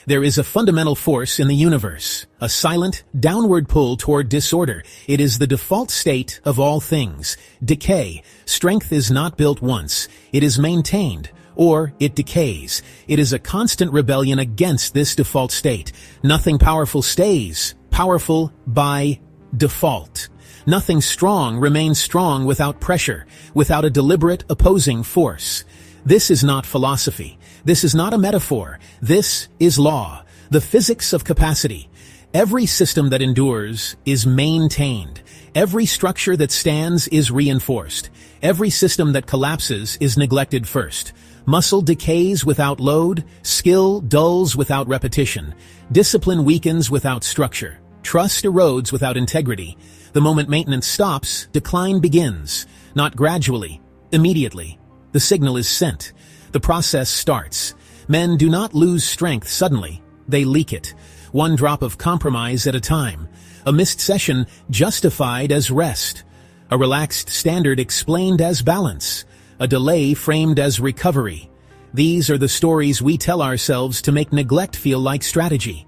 There is a fundamental force in the universe, a silent, downward pull toward disorder. It is the default state of all things. Decay. Strength is not built once. It is maintained, or it decays. It is a constant rebellion against this default state. Nothing powerful stays powerful by default. Nothing strong remains strong without pressure, without a deliberate opposing force. This is not philosophy. This is not a metaphor. This is law, the physics of capacity. Every system that endures is maintained. Every structure that stands is reinforced. Every system that collapses is neglected first. Muscle decays without load. Skill dulls without repetition. Discipline weakens without structure. Trust erodes without integrity. The moment maintenance stops, decline begins. Not gradually, immediately. The signal is sent. The process starts. Men do not lose strength suddenly. They leak it. One drop of compromise at a time. A missed session justified as rest. A relaxed standard explained as balance. A delay framed as recovery. These are the stories we tell ourselves to make neglect feel like strategy.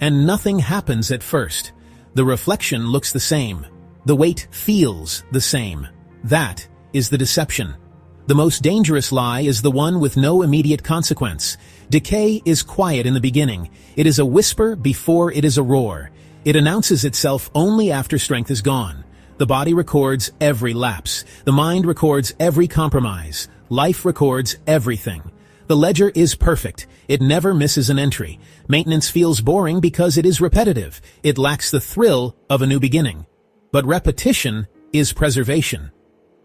And nothing happens at first. The reflection looks the same. The weight feels the same. That is the deception. The most dangerous lie is the one with no immediate consequence. Decay is quiet in the beginning. It is a whisper before it is a roar. It announces itself only after strength is gone. The body records every lapse. The mind records every compromise. Life records everything. The ledger is perfect. It never misses an entry. Maintenance feels boring because it is repetitive. It lacks the thrill of a new beginning. But repetition is preservation.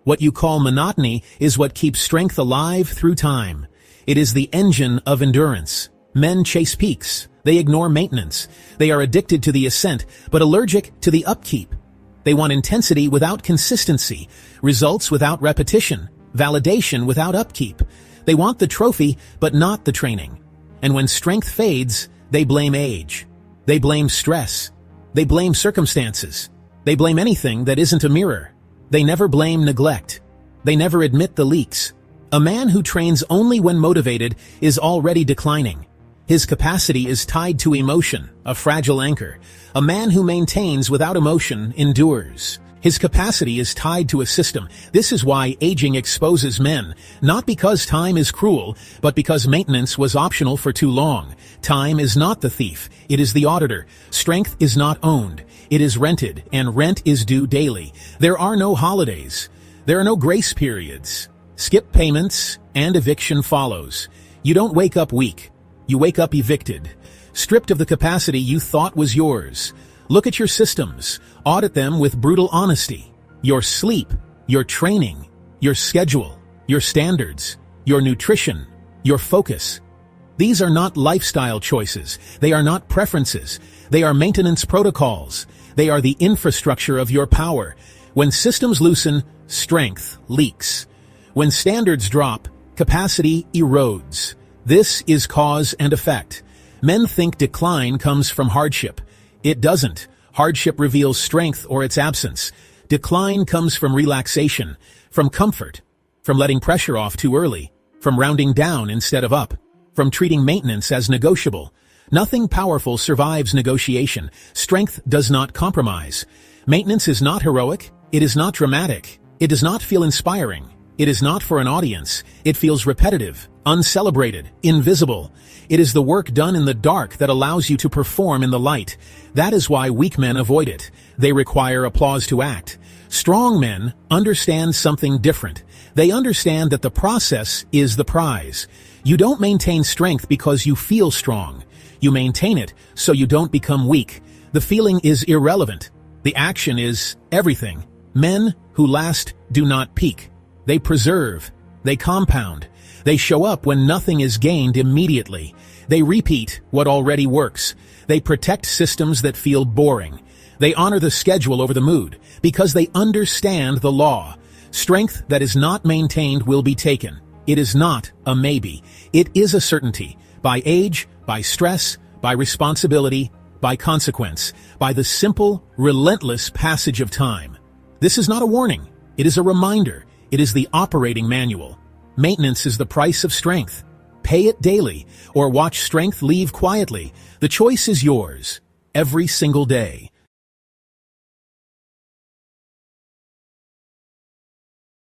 What you call monotony is what keeps strength alive through time. It is the engine of endurance. Men chase peaks. They ignore maintenance. They are addicted to the ascent, but allergic to the upkeep. They want intensity without consistency, results without repetition, validation without upkeep. They want the trophy, but not the training. And when strength fades, they blame age. They blame stress. They blame circumstances. They blame anything that isn't a mirror. They never blame neglect. They never admit the leaks. A man who trains only when motivated is already declining. His capacity is tied to emotion, a fragile anchor. A man who maintains without emotion endures. His capacity is tied to a system. This is why aging exposes men, not because time is cruel, but because maintenance was optional for too long. Time is not the thief. It is the auditor. Strength is not owned. It is rented, and rent is due daily. There are no holidays. There are no grace periods. Skip payments, and eviction follows. You don't wake up weak. You wake up evicted, stripped of the capacity you thought was yours. Look at your systems. Audit them with brutal honesty. Your sleep, your training, your schedule, your standards, your nutrition, your focus. These are not lifestyle choices. They are not preferences. They are maintenance protocols. They are the infrastructure of your power. When systems loosen, strength leaks. When standards drop, capacity erodes. This is cause and effect. Men think decline comes from hardship. It doesn't. Hardship reveals strength or its absence. Decline comes from relaxation, from comfort, from letting pressure off too early, from rounding down instead of up, from treating maintenance as negotiable. Nothing powerful survives negotiation. Strength does not compromise. Maintenance is not heroic. It is not dramatic. It does not feel inspiring. It is not for an audience. It feels repetitive, uncelebrated, invisible. It is the work done in the dark that allows you to perform in the light. That is why weak men avoid it. They require applause to act. Strong men understand something different. They understand that the process is the prize. You don't maintain strength because you feel strong. You maintain it so you don't become weak. The feeling is irrelevant. The action is everything. Men who last do not peak. They preserve. They compound. They show up when nothing is gained immediately. They repeat what already works. They protect systems that feel boring. They honor the schedule over the mood because they understand the law. Strength that is not maintained will be taken. It is not a maybe. It is a certainty. By age, by stress, by responsibility, by consequence, by the simple, relentless passage of time. This is not a warning. It is a reminder. It is the operating manual. Maintenance is the price of strength. pay it daily, or watch strength leave quietly. The choice is yours, every single day.